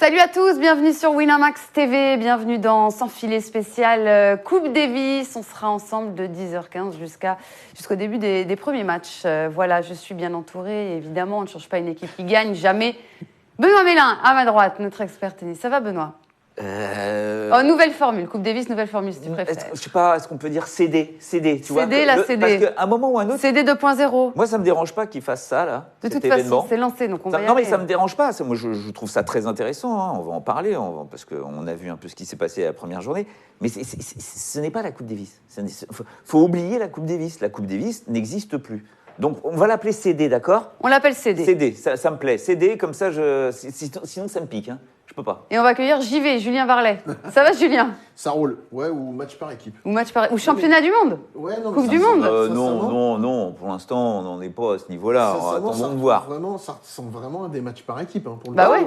Salut à tous, bienvenue sur Winamax TV, bienvenue dans Sans filet spécial Coupe Davis. On sera ensemble de 10h15 jusqu'au début des premiers matchs. Voilà, je suis bien entourée. Évidemment, on ne change pas une équipe qui gagne, jamais. Benoît Mélin, à ma droite, notre expert tennis. Ça va, Benoît? Nouvelle formule, Coupe Davis, nouvelle formule, si tu préfères. Je sais pas, est-ce qu'on peut dire CD, tu vois CD, la CD. Parce qu'à un moment ou un autre... CD 2.0. Moi, ça me dérange pas qu'ils fassent ça, là, de cet toute façon, événement. c'est lancé, donc on va y Non, aller. mais ça me dérange pas. Moi, je trouve ça très intéressant. Hein. On va en parler, parce qu'on a vu un peu ce qui s'est passé la première journée. Mais ce n'est pas la Coupe Davis. Faut oublier la Coupe Davis. La Coupe Davis n'existe plus. Donc, on va l'appeler CD, d'accord? On l'appelle CD. CD, ça me plaît. CD, comme ça, sinon ça me pique. Hein. Je peux pas. Et on va accueillir JV, Julien Varlet. Ça va, Julien? Ça roule, ouais, ou match par équipe. Ou championnat du monde. Ouais, non, Coupe du monde. Non, pour l'instant, on n'en est pas à ce niveau-là. Attendons de voir. Ça ressemble vraiment à des matchs par équipe. Hein, pour le bah ouais.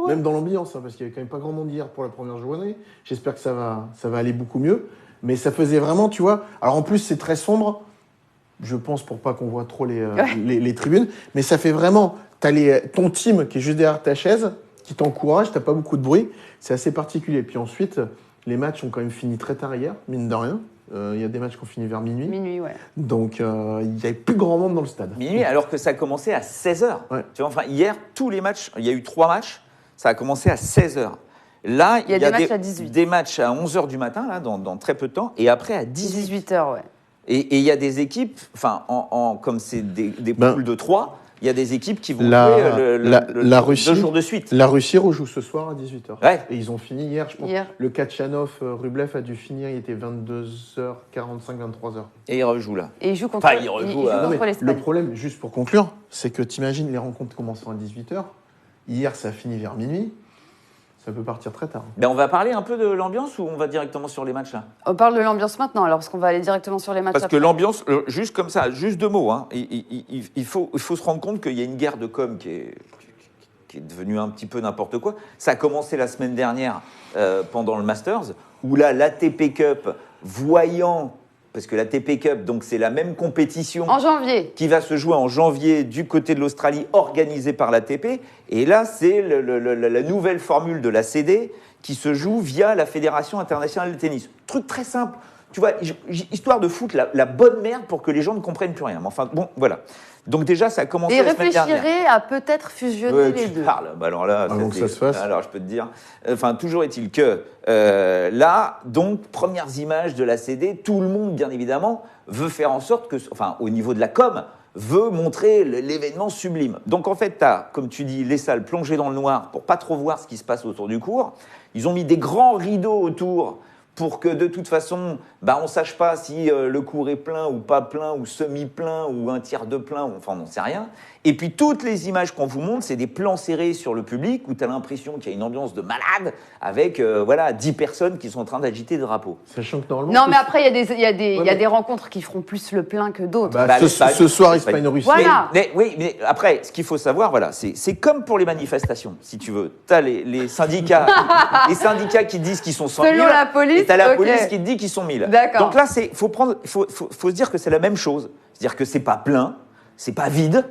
Même dans l'ambiance, hein, parce qu'il n'y avait quand même pas grand monde hier pour la première journée. J'espère que ça va aller beaucoup mieux. Mais ça faisait vraiment, tu vois... Alors en plus, c'est très sombre, je pense, pour pas qu'on voit trop les tribunes. Mais ça fait vraiment... T'as ton team qui est juste derrière ta chaise, qui t'encourage, t'as pas beaucoup de bruit. C'est assez particulier. Puis ensuite, les matchs ont quand même fini très tard hier, mine de rien. Il y a des matchs qui ont fini vers minuit. Minuit, ouais. Donc, il n'y avait plus grand monde dans le stade. Minuit, alors que ça a commencé à 16h. Ouais. Tu vois, enfin, hier, tous les matchs, il y a eu 3 matchs, ça a commencé à 16h. Là, il y a des matchs à 18. Des matchs à 11h du matin, là, dans très peu de temps, et après à 18h, ouais. Et il y a des équipes, enfin, comme c'est des poules de 3, il y a des équipes qui vont jouer la Russie, 2 jours de suite. La Russie rejoue ce soir à 18h. Ouais. Et ils ont fini hier, je pense. Le Kachanov-Rublev a dû finir, il était 22h45, 23h. Et il rejoue là. Et il joue contre, il rejoue l'Espagne. Le problème, juste pour conclure, c'est que t'imagines les rencontres commençant à 18h. Hier, ça a fini vers minuit. Ça peut partir très tard. Ben, on va parler un peu de l'ambiance ou on va directement sur les matchs là? On parle de l'ambiance maintenant, alors, parce qu'on va aller directement sur les matchs. Parce après. que l'ambiance, juste comme ça, juste 2 mots, hein, il faut se rendre compte qu'il y a une guerre de com qui est devenue un petit peu n'importe quoi. Ça a commencé la semaine dernière pendant le Masters, où là, l'ATP Cup, voyant... Parce que la l'ATP Cup, donc c'est la même compétition en janvier, qui va se jouer en janvier du côté de l'Australie, organisée par l'ATP. Et là, c'est la nouvelle formule de la CD qui se joue via la Fédération internationale de tennis. Truc très simple, tu vois, histoire de foutre la bonne merde pour que les gens ne comprennent plus rien. Mais enfin, bon, voilà. Donc déjà, ça a commencé la semaine dernière. Et réfléchirait à peut-être fusionner les deux. Bah alors là, avant que ça se fasse. Alors je peux te dire. Enfin, toujours est-il que là, donc, premières images de la CD, tout le monde, bien évidemment, veut faire en sorte que, enfin, au niveau de la com, veut montrer l'événement sublime. Donc en fait, tu as, comme tu dis, les salles plongées dans le noir pour pas trop voir ce qui se passe autour du court. Ils ont mis des grands rideaux autour pour que de toute façon, on ne sache pas si le court est plein ou pas plein, ou semi-plein, ou un tiers de plein, enfin on n'en sait rien. Et puis toutes les images qu'on vous montre, c'est des plans serrés sur le public où tu as l'impression qu'il y a une ambiance de malade avec 10 personnes qui sont en train d'agiter des drapeaux. Sachant que normalement... Non, mais après, il y a des rencontres qui feront plus le plein que d'autres. Ce soir, Espagne-Russie. Voilà. Mais après, ce qu'il faut savoir, voilà, c'est comme pour les manifestations, si tu veux. Tu as les syndicats, les syndicats qui disent qu'ils sont 100 000. Selon la police. Et tu as la police qui te dit qu'ils sont 1000. D'accord. Donc là, faut se dire que c'est la même chose. C'est-à-dire que c'est pas plein, c'est pas vide.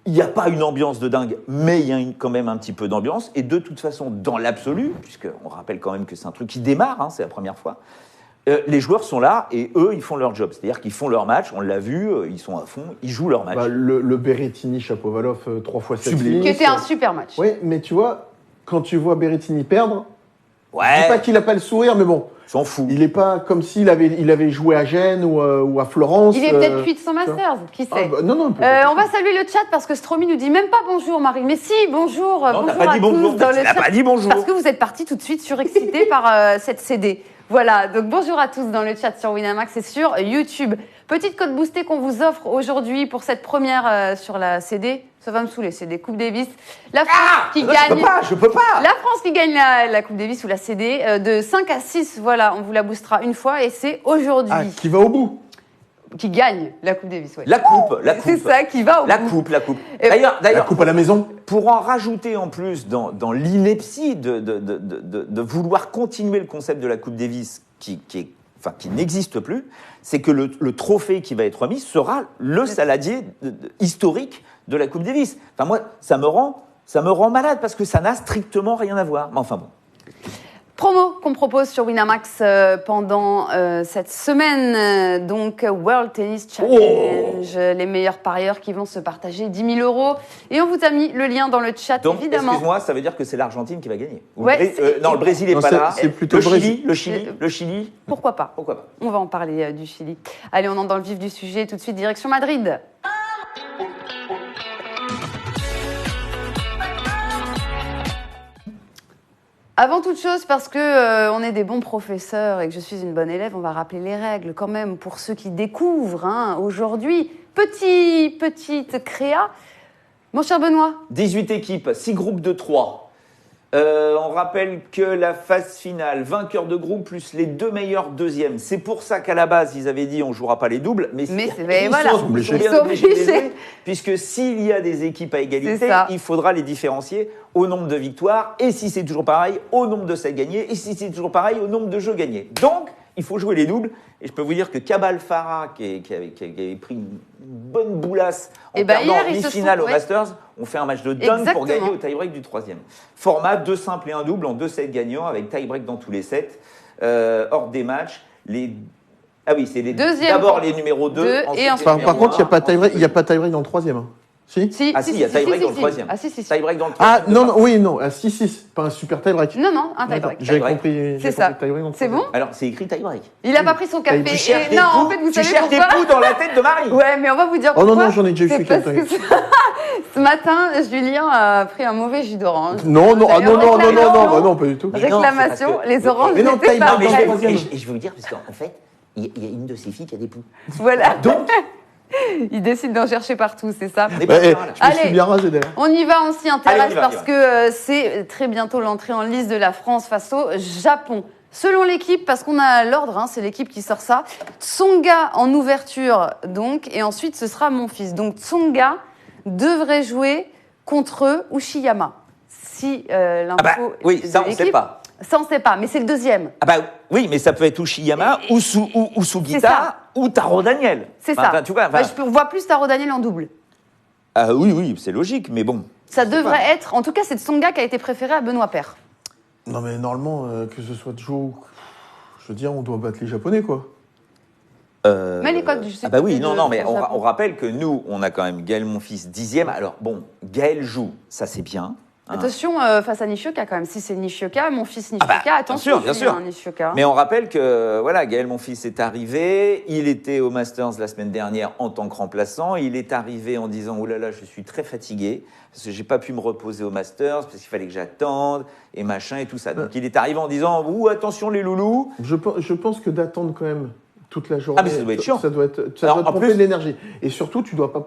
Il n'y a pas une ambiance de dingue, mais il y a quand même un petit peu d'ambiance. Et de toute façon, dans l'absolu, puisqu'on rappelle quand même que c'est un truc qui démarre, hein, c'est la première fois, les joueurs sont là et eux, ils font leur job. C'est-à-dire qu'ils font leur match, on l'a vu, ils sont à fond, ils jouent leur match. Le Berrettini-Shapovalov 3 fois 7 qui était un super match. Oui, mais tu vois, quand tu vois Berrettini perdre, ouais. Je dis pas qu'il n'a pas le sourire, mais bon. S'en fout. Il n'est pas comme s'il avait joué à Gênes ou à Florence. Il est peut-être cuit de son Masters, qui sait. Non, on va saluer le chat parce que Stromy nous dit même pas bonjour, Marie. Mais si, bonjour. Non, bonjour t'as pas dit bonjour. T'as pas dit bonjour. Parce que vous êtes partis tout de suite surexcités par cette CD. Voilà, donc bonjour à tous dans le chat sur Winamax et sur YouTube. Petite code boostée qu'on vous offre aujourd'hui pour cette première sur la CD. Ça va me saouler, c'est des Coupe Davis. La France qui gagne. Je peux pas. La France qui gagne la Coupe Davis ou la CD de 5 à 6. Voilà, on vous la boostera une fois et c'est aujourd'hui. Ah, qui va au bout. Qui gagne la Coupe Davis, ouais. La coupe. C'est ça, qui va au bout. La coupe. D'ailleurs, la coupe à la maison. Pour en rajouter en plus dans l'ineptie de vouloir continuer le concept de la Coupe Davis qui n'existe plus, c'est que le trophée qui va être remis sera le saladier historique de la Coupe Davis. Enfin, moi, ça me rend Ça me rend malade parce que ça n'a strictement rien à voir. Mais enfin bon. Promo qu'on propose sur Winamax pendant cette semaine, donc World Tennis Challenge, les meilleurs parieurs qui vont se partager 10 000 €. Et on vous a mis le lien dans le chat, Donc, évidemment. excuse-moi, ça veut dire que c'est l'Argentine qui va gagner. Ouais, Non, le Brésil n'est Non, pas là. c'est plutôt Le Chili. Pourquoi pas? Pourquoi pas? On va en parler du Chili. Allez, on entre dans le vif du sujet. Tout de suite, direction Madrid. Avant toute chose, parce que on est des bons professeurs et que je suis une bonne élève, on va rappeler les règles quand même pour ceux qui découvrent aujourd'hui. Petite créa. Mon cher Benoît. 18 équipes, 6 groupes de 3. On rappelle que la phase finale, vainqueur de groupe plus les 2 meilleurs deuxièmes. C'est pour ça qu'à la base, ils avaient dit on ne jouera pas les doubles. Mais voilà. sont bien obligés de les jouer, puisque s'il y a des équipes à égalité, il faudra les différencier au nombre de victoires. Et si c'est toujours pareil, au nombre de sets gagnés. Et si c'est toujours pareil, au nombre de jeux gagnés. Donc, il faut jouer les doubles. Et je peux vous dire que Cabal Farah, qui avait pris une bonne boulasse en perdant en demi-finale au Masters, ont fait un match de dingue pour gagner au tie-break du 3e. Format 2 simples et 1 double en 2 sets gagnants avec tie-break dans tous les sets. Hors des matchs, c'est d'abord les numéros 2. Par contre, il n'y a pas tie-break dans le 3e. Hein. Si, il y a tie-break dans le 3e. Tie-break dans le 3e. Ah, non, 6-6, pas un super tie-break. Non, un tie-break. J'avais compris. C'est ça. C'est bon? Alors, c'est écrit tie-break. Il n'a pas pris son café. Tu cherches des poux dans la tête de Marie. Ouais, mais on va vous dire pourquoi. Oh non, j'en ai déjà eu parce que ce matin, Julien a pris un mauvais jus d'orange. Non, pas du tout. Réclamation, les oranges mais non, n'étaient pas prêtes. Et je vais vous dire, parce qu'en fait, il y a une de ces filles qui a des poux. Voilà. Donc, il décide d'en chercher partout, c'est ça. Je me suis bien rasé d'ailleurs. On y va, on s'y intéresse parce que c'est très bientôt l'entrée en lice de la France face au Japon. Selon l'équipe, parce qu'on a l'ordre, c'est l'équipe qui sort ça, Tsonga en ouverture, donc, et ensuite ce sera Monfils. Donc Tsonga devrait jouer contre Uchiyama. Si l'info. Oui, ça on ne sait pas. Ça, on ne sait pas, mais c'est le deuxième. Oui, mais ça peut être Uchiyama, ou Sugita, ou Taro Daniel. C'est ça. Tu vois, je vois plus Taro Daniel en double. Oui, c'est logique, mais bon. Ça devrait être. En tout cas, c'est Tsonga qui a été préféré à Benoît Paire. Non, mais normalement, que ce soit Joe, je veux dire, on doit battre les Japonais, quoi. Mais les codes, je sais pas. Mais on rappelle que nous, on a quand même Gaël Monfils 10e. Alors, bon, Gaël joue, ça c'est bien. Attention, face à Nishioka quand même. Si c'est Nishioka, mon fils Nishioka, attention. Bien sûr. Nishioka. Mais on rappelle que Gaël Monfils est arrivé. Il était au Masters la semaine dernière en tant que remplaçant. Il est arrivé en disant « Oh là là, je suis très fatigué parce que j'ai pas pu me reposer au Masters parce qu'il fallait que j'attende et machin et tout ça. » Donc il est arrivé en disant « Attention les loulous !» Je pense que d'attendre quand même toute la journée, mais ça doit être chiant. Ça doit te pomper de l'énergie. Et surtout, tu dois pas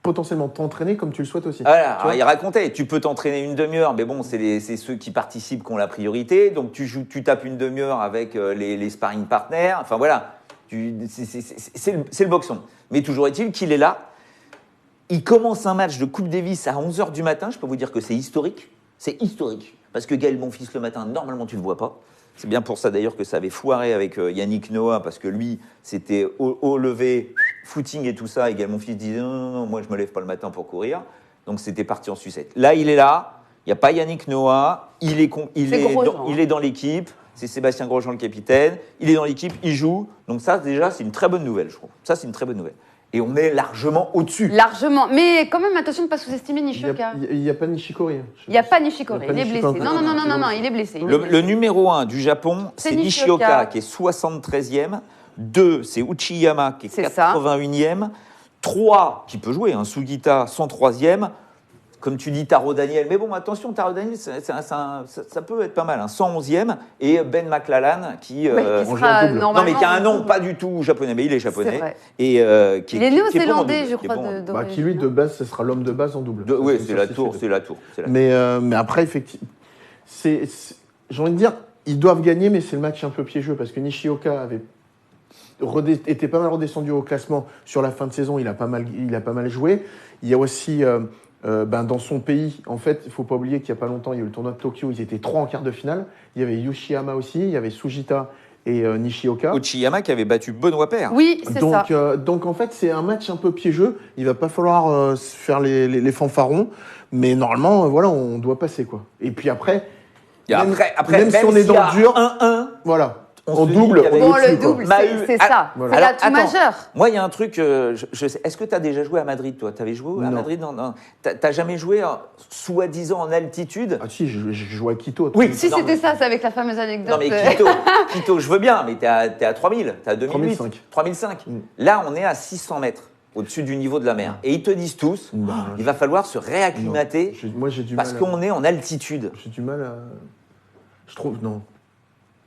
potentiellement t'entraîner comme tu le souhaites aussi. Voilà, il racontait, tu peux t'entraîner une demi-heure, mais bon, c'est ceux qui participent qui ont la priorité. Donc tu tapes une demi-heure avec les sparring partners. Enfin voilà, c'est le boxon. Mais toujours est-il qu'il est là. Il commence un match de Coupe Davis à 11h du matin. Je peux vous dire que c'est historique. C'est historique. Parce que Gaël Monfils le matin, normalement tu ne le vois pas. C'est bien pour ça d'ailleurs que ça avait foiré avec Yannick Noah, parce que lui, c'était au lever, footing et tout ça. Et Gaël Monfils disait non, moi je me lève pas le matin pour courir. Donc c'était parti en sucette. Là, il est là, il n'y a pas Yannick Noah, il est dans l'équipe, c'est Sébastien Grosjean le capitaine, il est dans l'équipe, il joue. Donc ça, déjà, c'est une très bonne nouvelle, je trouve. Ça, c'est une très bonne nouvelle. Et on est largement au-dessus. Largement. Mais quand même, attention de ne pas sous-estimer Nishioka. Il n'y a pas Nishikori. Il n'y a pas Nishikori. Il est blessé. Non, il est blessé. Le numéro 1 du Japon, c'est Nishioka qui est 73e. 2, c'est Uchiyama qui est 81e. 3, qui peut jouer, Sugita, 103e. Comme tu dis, Taro Daniel. Mais bon, attention, Taro Daniel, ça peut être pas mal. 111e. Et Ben McClellan qui sera non, mais qui a un nom pas du tout japonais, mais il est japonais. Et il est néo-zélandais, je crois. Qui lui, de base, ce sera l'homme de base en double. Oui, c'est la tour. Mais après, effectivement, j'ai envie de dire, ils doivent gagner, mais c'est le match un peu piégeux parce que Nishioka était pas mal redescendu au classement sur la fin de saison. Il a pas mal joué. Il y a aussi dans son pays, en fait, il ne faut pas oublier qu'il n'y a pas longtemps, il y a eu le tournoi de Tokyo, ils étaient 3 en quart de finale. Il y avait Yoshiyama aussi, il y avait Sugita et Nishioka. Uchiyama qui avait battu Benoît Paire. Oui, c'est ça. Donc en fait, c'est un match un peu piégeux. Il va pas falloir se faire les fanfarons, mais normalement, voilà, on doit passer quoi. Et puis après, même si on est dans le dur, 1-1, voilà. on On se double, dit qu'il y on avait- est Bon, le dessus, quoi. double, Maheu. c'est ça. Voilà. C'est l'atout attends. majeur. Moi, il y a un truc, je sais. Est-ce que tu as déjà joué à Madrid, toi? Tu avais joué à Non. Madrid? Non. T'as jamais joué, soi-disant, en altitude? Ah si, je joue à Quito. Oui. Si Non, c'était ça, c'est avec la fameuse anecdote. Non, mais Quito, je veux bien, mais t'es à 3000, t'es à 2008. 3005. Là, on est à 600 mètres au-dessus du niveau de la mer. Et ils te disent tous, Non, il va falloir se réacclimater Moi, j'ai du parce mal. qu'on est en altitude. J'ai du mal à. Je trouve non.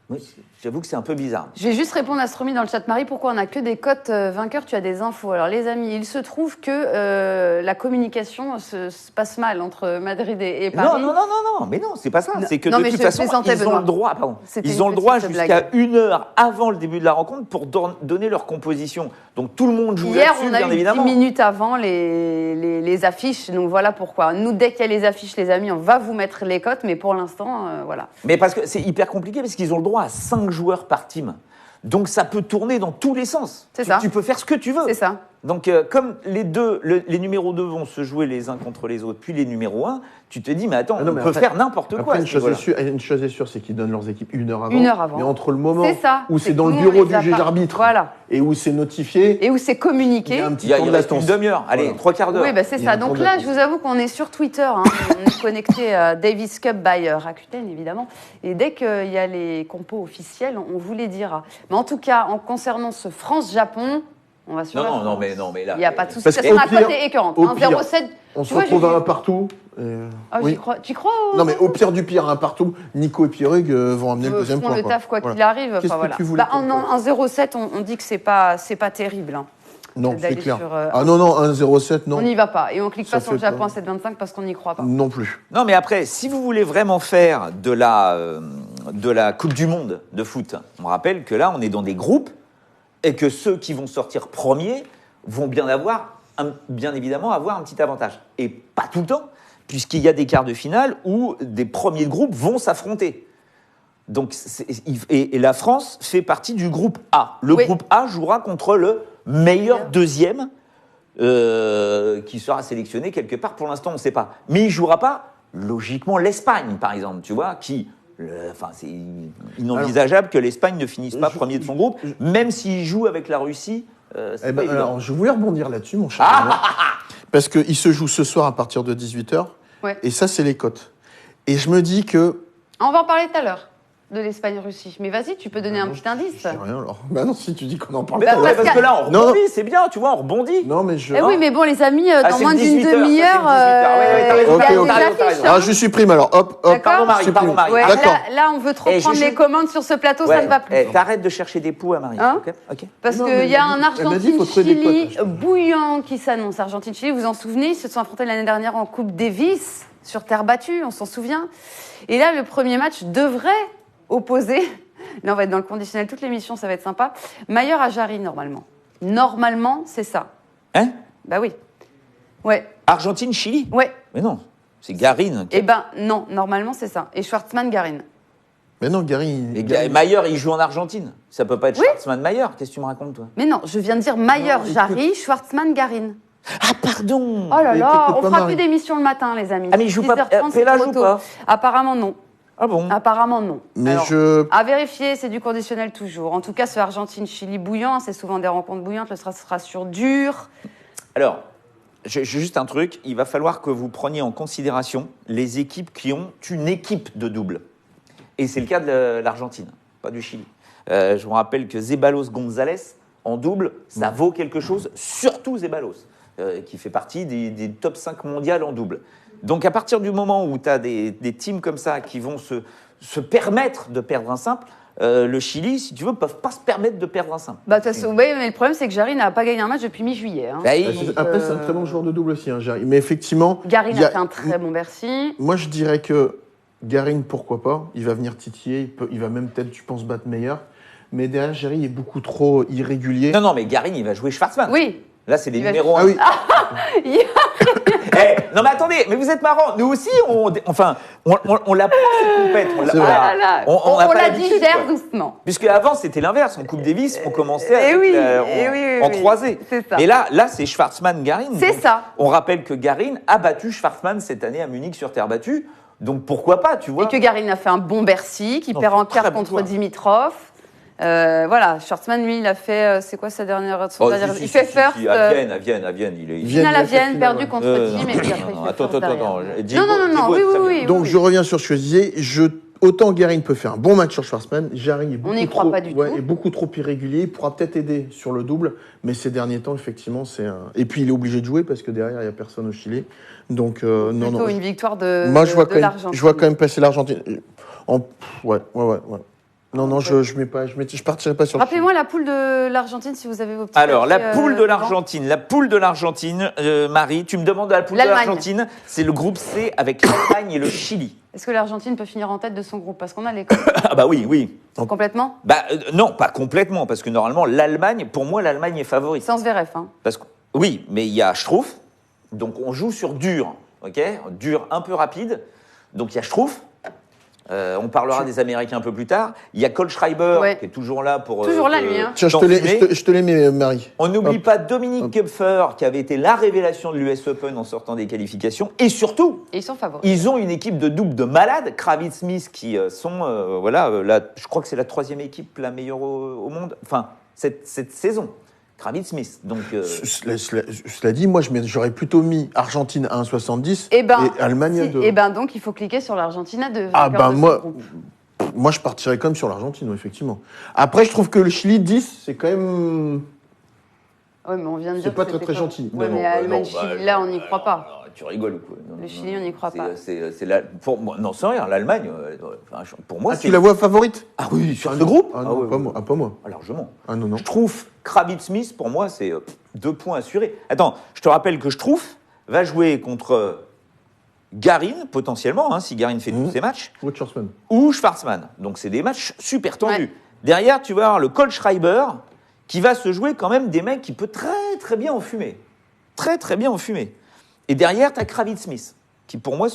Oui, j'avoue que c'est un peu bizarre. Je vais juste répondre à Stromy dans le chat. Marie, pourquoi on n'a que des cotes vainqueurs? Tu as des infos. Alors, les amis, il se trouve que la communication se passe mal entre Madrid et Paris. Non, mais non, c'est pas ça. C'est que Non, de mais toute je façon, plaisantais, ils ont Benoît. le droit, C'était ils une ont le droit petite jusqu'à blague. 1 heure avant le début de la rencontre pour donner leur composition. Donc tout le monde joue Hier, là-dessus, on a bien eu évidemment. 10 minutes avant les affiches. Donc, voilà pourquoi. Nous, dès qu'il y a les affiches, les amis, on va vous mettre les cotes. Mais pour l'instant, voilà. Mais parce que c'est hyper compliqué parce qu'ils ont le droit à 5 joueurs par team. Donc ça peut tourner dans tous les sens. C'est ça. Tu peux faire ce que tu veux. C'est ça. Donc comme les numéros 2 vont se jouer les uns contre les autres, puis les numéros 1, tu te dis mais attends, Ah non, on mais peut après- faire n'importe quoi. Après, à ce niveau-là. une chose est sûre, c'est qu'ils donnent leurs équipes 1 heure avant. 1 heure avant. Mais entre le moment C'est ça. où C'est c'est dans que le nous, bureau on les du a juge pas. arbitre Voilà. et où c'est notifié, Et où c'est il y communiqué. a un petit Il temps de reste une latence. demi-heure, allez, Voilà. 3 quarts d'heure. Oui, bah c'est Il y a ça. un temps Donc de là, latence. je vous avoue qu'on est sur Twitter. Hein. On est connecté à Davis Cup by Rakuten, évidemment. Et dès qu'il y a les compos officiels, on vous les dira. Mais en tout cas, en concernant ce France-Japon, on va sur la France. non, mais là. Il n'y a pas de souci. Parce Ça qu'au sera à pire- côté écœurante. au pire, 1,07. On Tu se vois, retrouve j'ai à vu- un partout. Ah, oui. tu crois Non, mais au pire du pire, un partout, Nico et Pierrug vont amener le deuxième feront point. le taf quoi qu'il Voilà. arrive. Qu'est-ce Enfin, que voilà. tu voulais Bah, en 0,7, on dit que c'est pas terrible. Hein. Non, d'aller c'est clair. sur, Ah non, 1,07, non. On n'y va pas. Et on clique Ça pas sur le fait pas. Japon à 7,25 parce qu'on n'y croit pas. Non plus. Non, mais après, si vous voulez vraiment faire de la Coupe du Monde de foot, on rappelle que là, on est dans des groupes et que ceux qui vont sortir premiers vont bien évidemment avoir un petit avantage. Et pas tout le temps, puisqu'il y a des quarts de finale où des premiers de groupe vont s'affronter. Donc, et la France fait partie du groupe A. Le Oui. groupe A jouera contre le meilleur deuxième qui sera sélectionné quelque part. Pour l'instant, on ne sait pas. Mais il ne jouera pas, logiquement, l'Espagne, par exemple, tu vois, c'est inenvisageable que l'Espagne ne finisse pas premier de son groupe, même s'il joue avec la Russie. C'est pas évident. Alors, je voulais rebondir là-dessus, mon cher. Benoît, parce qu'il se joue ce soir à partir de 18h. Ouais. Et ça, c'est les cotes. Et je me dis que. On va en parler tout à l'heure de l'Espagne-Russie. Mais vas-y, tu peux donner un petit indice. Je sais rien alors. Bah non, si tu dis qu'on en parle. Mais Bah, non, parce parce que- que là, on Non, rebondit, c'est bien, tu vois, on rebondit. Non, mais je. Eh oui, mais bon, les amis, dans c'est moins le d'une 18 heures, demi-heure, ça, c'est le 18 heures. Ouais, ouais, t'as raison, il y a ok, des ok. affiches. Ah, hein. je supprime alors. Hop. D'accord. Pardon, Marie, Je pardon, supprime. Marie. Ouais, D'accord. là, on veut trop Eh, prendre j'ai les juste- commandes sur ce plateau, ça ne va plus. T'arrêtes de chercher des poux à Marie. Hein Ok. Parce Non, qu'il mais y a un elle m'a dit, faut trouver des Argentine-Chili potes. bouillant qui s'annonce. Argentine-Chili, vous en souvenez, ils se sont affrontés l'année dernière en Coupe Davis, sur terre battue, on s'en souvient. Et là, le premier match devrait opposer, là on va être dans le conditionnel toute l'émission, ça va être sympa, Maillard à Jarry, normalement. Normalement, c'est ça. Hein? Bah oui. Ouais, Argentine-Chili? ouais. Mais non, c'est Garine. Eh ben non, normalement, c'est ça. Et Schwartzmann-Garin. Mais non, Gary. Mayer, il joue en Argentine. Ça peut pas être Oui. Schwartzmann-Mayer. Qu'est-ce que tu me racontes, toi? Mais non, je viens de dire Non, Maillard-Jarry, Schwartzmann-Garin. Ah, pardon! Oh là Mais là, t'écoutes on pas fera Marie. plus d'émissions le matin, les amis. Ah, mais il joue pas. 10h30, c'est Pella trop joue tôt. pas. Apparemment, non. Ah bon? Apparemment, non. Mais Alors, je. à vérifier, c'est du conditionnel toujours. En tout cas, ce Argentine-Chili bouillant, c'est souvent des rencontres bouillantes. Le sera sur dur. Alors, j'ai juste un truc. Il va falloir que vous preniez en considération les équipes qui ont une équipe de double. Et c'est le cas de l'Argentine, pas du Chili. Je vous rappelle que Zeballos González, en double, ça vaut quelque chose, surtout Zeballos, qui fait partie des top 5 mondiales en double. Donc à partir du moment où tu as des teams comme ça qui vont se permettre de perdre un simple, le Chili, si tu veux, ne peuvent pas se permettre de perdre un simple. Bah, de toute façon, oui, mais le problème, c'est que Jarry n'a pas gagné un match depuis mi-juillet. Hein. Bah, Après, c'est un très bon joueur de double aussi, hein, Gary. Mais effectivement. Garin il y a fait un très bon Bercy. Moi, je dirais que Garin, pourquoi pas. Il va venir titiller. Il va même peut-être, je pense, battre meilleur. Mais derrière, Gary est beaucoup trop irrégulier. Non, mais Garin, il va jouer Schwartzmann. Oui. Là, c'est les Il va numéros 1. Ah oui. Non mais attendez, mais vous êtes marrants. Nous aussi, on l'a pas cette compète. On l'a C'est vrai. Ah là là, on n'a on pas la l'habitude, digère quoi. doucement. Puisque avant c'était l'inverse. En Coupe Davis, on commençait Eh avec oui, en oui. croisée. C'est ça. Mais là c'est Schwartzmann-Garin. C'est Donc, ça. On rappelle que Garin a battu Schwartzmann cette année à Munich sur terre battue. Donc pourquoi pas, tu vois. Et que Garin a fait un bon Bercy, qui Non, perd en très quart bon contre joueur. Dimitrov. Voilà, Schwartzmann, lui, il a fait. C'est quoi sa dernière. Oh, il fait first. à Vienne, il est. Vienne, Finale à il a fait Vienne, finale, perdu ouais. contre Team, et puis après, il fait Attends, first derrière. Diego- Non, Diego oui, est très oui, bien. oui. Donc je reviens sur ce que je disais. Autant Garin peut faire un bon match sur Schwartzmann, Garin est beaucoup n'y croit trop, pas du tout. est beaucoup trop irrégulier. Il pourra peut-être aider sur le double, mais ces derniers temps, effectivement, c'est un. Et puis il est obligé de jouer parce que derrière, il n'y a personne au Chili. Donc non, Plutôt non. une victoire de, Moi, je vois de quand même, l'Argentine. je vois quand même passer l'Argentine. Ouais. Non, je partirai pas sur. le Rappelez-moi la poule de l'Argentine si vous avez vos petits Alors, la papiers, poule de devant. l'Argentine, Marie, tu me demandes la poule de L'Allemagne. l'Argentine, c'est le groupe C avec l'Allemagne et le Chili. Est-ce que l'Argentine peut finir en tête de son groupe? Parce qu'on a les codes. Ah bah oui. Complètement. Non, pas complètement, parce que normalement, pour moi, l'Allemagne est favorite. Sans Zverev. Hein. Parce que, oui, mais il y a Struff, donc on joue sur dur, ok? Dur un peu rapide, donc il y a Struff. On parlera des Américains un peu plus tard. Il y a Kohlschreiber Ouais. qui est toujours là pour. Toujours là, lui, hein. Tiens, je te les mets, Marie. On n'oublie Hop. pas Dominique Kempfer qui avait été la révélation de l'US Open en sortant des qualifications. Et surtout, Et ils sont favoris. ils ont une équipe de double de malades. Kravitz Smith qui sont, je crois que c'est la 3e équipe la meilleure au monde. Enfin, cette saison. Kravitz Smith. Donc, Cela dit, moi, j'aurais plutôt mis Argentine à 1,70 Et Allemagne à 2. Et ben donc il faut cliquer sur l'Argentine à 2. Ah ben moi, je partirais quand même sur l'Argentine, effectivement. Après, je trouve que le Chili 10, c'est quand même. Oui, mais on vient de C'est dire pas que très, c'était très gentil. Ouais, Non, mais non, Allemagne, non, Chili, là, on n'y croit pas. non, tu rigoles ou quoi? Non, Le Chili, on n'y croit pas. Pour moi, non, sans rien. L'Allemagne, pour moi, Ah, tu la vois favorite? Ah oui, sur ce groupe. Ah non, oui, pas oui. moi. Ah, pas moi. Ah, largement. Ah non, non. Je trouve Kravitz Smith, pour moi, c'est 2 points assurés. Attends, je te rappelle que je trouve va jouer contre Garin, potentiellement, hein, si Garin fait tous ses matchs, Ou Schwartzmann. ou Schwartzmann. Donc, c'est des matchs super tendus. Ouais. Derrière, tu vas avoir le Kohlschreiber qui va se jouer quand même des mecs qui peut très, très bien enfumer. Très, très bien enfumer. Et derrière, tu as Kravitz Smith, qui pour moi,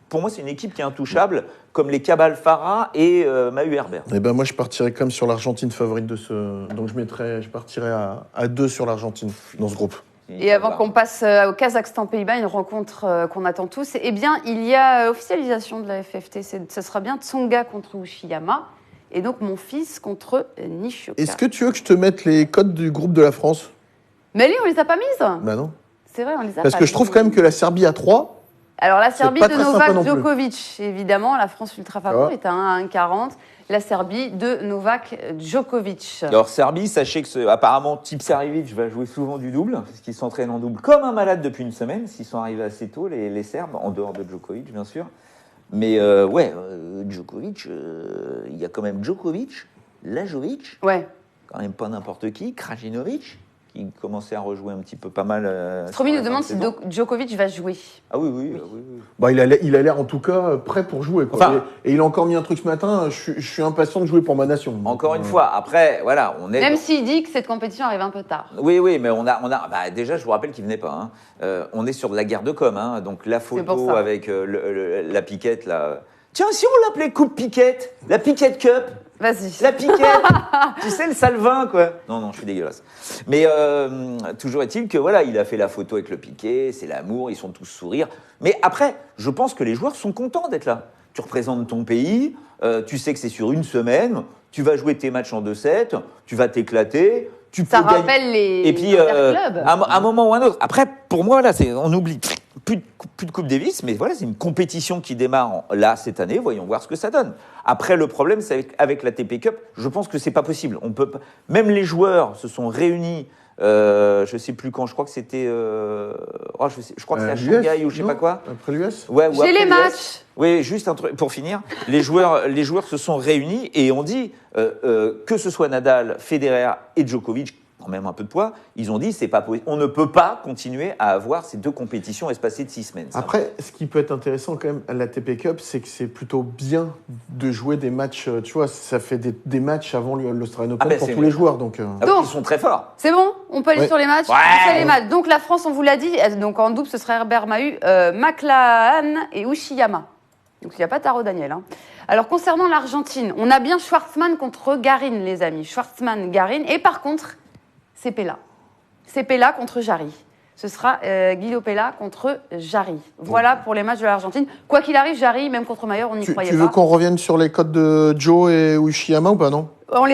pour moi, c'est une équipe qui est intouchable, comme les Cabal Farah et Mahu Herbert. Eh ben moi, je partirais quand même sur l'Argentine favorite de ce. Donc je partirais à 2 sur l'Argentine dans ce groupe. Et avant qu'on passe au Kazakhstan-Pays-Bas, une rencontre qu'on attend tous, eh bien, il y a officialisation de la FFT. Ce sera bien Tsonga contre Uchiyama. Et donc, mon fils contre Nishioka. Est-ce que tu veux que je te mette les codes du groupe de la France? Mais lui, on les a pas mises. Bah non. C'est vrai, on les a pas Parce que je trouve mises. quand même que la Serbie à 3. Alors, la Serbie pas de très sympa Novak non plus. Djokovic, évidemment. La France ultra favorite à 1,40. La Serbie de Novak Djokovic. Alors Serbie, sachez que apparemment Tipsarevic va jouer souvent du double, parce qu'il s'entraîne en double comme un malade depuis une semaine, s'ils sont arrivés assez tôt, les Serbes, en dehors de Djokovic bien sûr. Mais Djokovic, il y a quand même Djokovic, Lajovic, Ouais. quand même pas n'importe qui, Krajinovic, qui commençait à rejouer un petit peu pas mal. Stromi sur nous la demande fin si de saison. Djokovic va jouer. Ah oui. Bah, il a l'air en tout cas prêt pour jouer. Quoi. Enfin- et il a encore mis un truc ce matin. Je suis impatient de jouer pour ma nation. Encore une fois, après, voilà, on est. Même s'il dit que cette compétition arrive un peu tard. Oui, mais on a déjà, je vous rappelle qu'il venait pas. Hein. On est sur de la guerre de com, hein. Donc la pour photo ça. avec la piquette là. Tiens, si on l'appelait Coupe Piquette, la Piquette Cup, Vas-y. la Piquette, tu sais le Salvin quoi. Non, je suis dégueulasse. Mais toujours est-il que voilà, il a fait la photo avec le Piquet, c'est l'amour, ils sont tous sourires. Mais après, je pense que les joueurs sont contents d'être là. Tu représentes ton pays, tu sais que c'est sur une semaine, tu vas jouer tes matchs en 2-7, tu vas t'éclater. Ça peux gagner. rappelle les Et puis, interclubs. à un moment ou un autre. Après, pour moi, là, on oublie plus de Coupe Davis, mais voilà, c'est une compétition qui démarre là cette année. Voyons voir ce que ça donne. Après, le problème, c'est avec la TP Cup, je pense que c'est pas possible. On peut pas, même les joueurs se sont réunis. Je sais plus quand. Je crois que c'était. Je crois que c'est à Shanghai ou je sais pas quoi. Après l'US. Ouais, ou J'ai après les l'US. matchs. Oui, juste un truc pour finir. Les joueurs se sont réunis et ont dit que ce soit Nadal, Federer et Djokovic, quand même un peu de poids, ils ont dit c'est pas possible. On ne peut pas continuer à avoir ces 2 compétitions espacées de 6 semaines. Après, ce qui peut être intéressant quand même à la TP Cup, c'est que c'est plutôt bien de jouer des matchs. Tu vois, ça fait des matchs avant l'Australian Open pour tous les joueurs. Donc, ils sont très forts. C'est bon, on peut aller Ouais. sur les matchs. Ouais. On fait les matchs. Donc la France, on vous l'a dit, donc en double, ce serait Herbert Mahut, McLaren et Uchiyama. Donc il n'y a pas Taro Daniel. Hein. Alors concernant l'Argentine, on a bien Schwartzmann contre Garin, les amis. Schwartzmann, Garin. Et par contre, c'est Pella. C'est Pella contre Jarry. Ce sera Guido Pella contre Jarry. Voilà pour les matchs de l'Argentine. Quoi qu'il arrive, Jarry, même contre Mayer, on n'y croyait tu pas. veux qu'on revienne sur les codes de Joe et Uchiyama ou pas, non? On va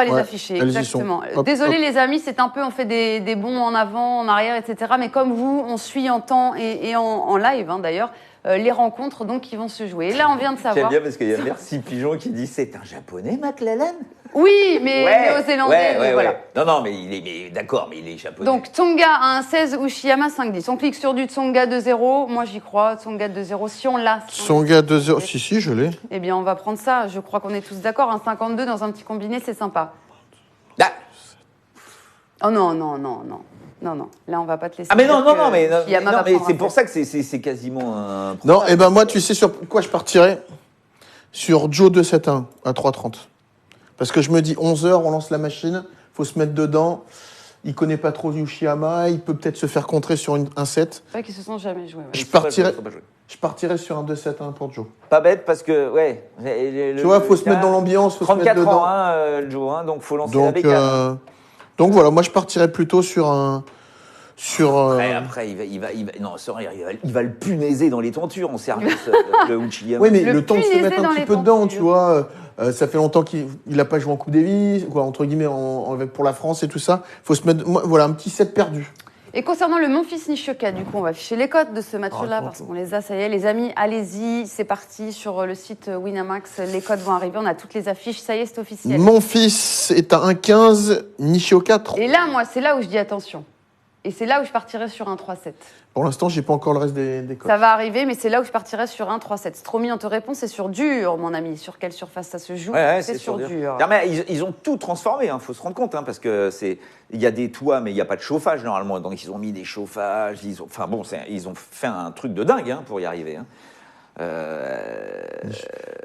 les Ouais, afficher, elles y exactement. sont. Hop, Désolé hop. les amis, c'est un peu, on fait des bons en avant, en arrière, etc. Mais comme vous, on suit en temps et en live, hein, d'ailleurs, les rencontres donc qui vont se jouer. Et là, on vient de J'aime savoir. bien parce qu'il y a Merci Pigeon qui dit c'est un japonais, McLaren. Oui, mais néo-zélandais, mais voilà. Non, mais il est d'accord, mais il est japonais. Donc Tsonga à 1,16, Uchiyama 5,10. On clique sur du Tsonga 2-0. Moi, j'y crois. Tsonga 2-0. Si on l'a. Tsonga 2-0. Si, je l'ai. Eh bien, on va prendre ça. Je crois qu'on est tous d'accord. Un 52 dans un petit combiné, c'est sympa. Ah, Oh non. Non. Là, on va pas te laisser. mais dire non, que mais Uchiyama va mais prendre c'est un pour set. ça que c'est quasiment un. Non, et ben moi, tu sais sur quoi je partirais? Sur Joe 2-7-1 à 3,30. Parce que je me dis 11h, on lance la machine, faut se mettre dedans. Il connaît pas trop Uchiyama, il peut peut-être se faire contrer sur un set. C'est vrai qu'ils se sont jamais joués. Ouais. Je Ils sont pas partirais, joués, ils sont pas joués. je partirais sur un 2-7-1 pour Joe. Pas bête parce que, ouais. Tu vois, faut se mettre dans l'ambiance, faut se mettre 34 dedans. ans, hein, le Joe, hein, donc faut lancer la bécane. Donc voilà, moi je partirais plutôt sur un. Après, il va le punaiser dans les tentures en service, le Uchiyama. Oui, mais Le le temps de se punaiser mettre dans un les petit peu dedans, tentures. tu vois. Ça fait longtemps qu'il n'a pas joué en Coupe Davis, quoi, entre guillemets, pour la France et tout ça. Faut se mettre, voilà, un petit set perdu. Et concernant le Monfils Nishioka, du coup, on va afficher les codes de ce match-là Ah, parce qu'on les a, ça y est. Les amis, allez-y, c'est parti sur le site Winamax. Les codes vont arriver, on a toutes les affiches, ça y est, c'est officiel. Mon fils est à 1,15, Nishioka 3. Et là, moi, c'est là où je dis attention. Et c'est là où je partirais sur un 3-7. Pour l'instant, j'ai pas encore le reste des codes. Ça va arriver, mais c'est là où je partirais sur un 3-7. Stromy, on te répond, c'est sur dur, mon ami. Sur quelle surface ça se joue? Ouais, c'est sur dur. Non, mais ils ont tout transformé, faut se rendre compte, parce que il y a des toits, mais il n'y a pas de chauffage normalement. Donc ils ont mis des chauffages, ils ont fait un truc de dingue pour y arriver.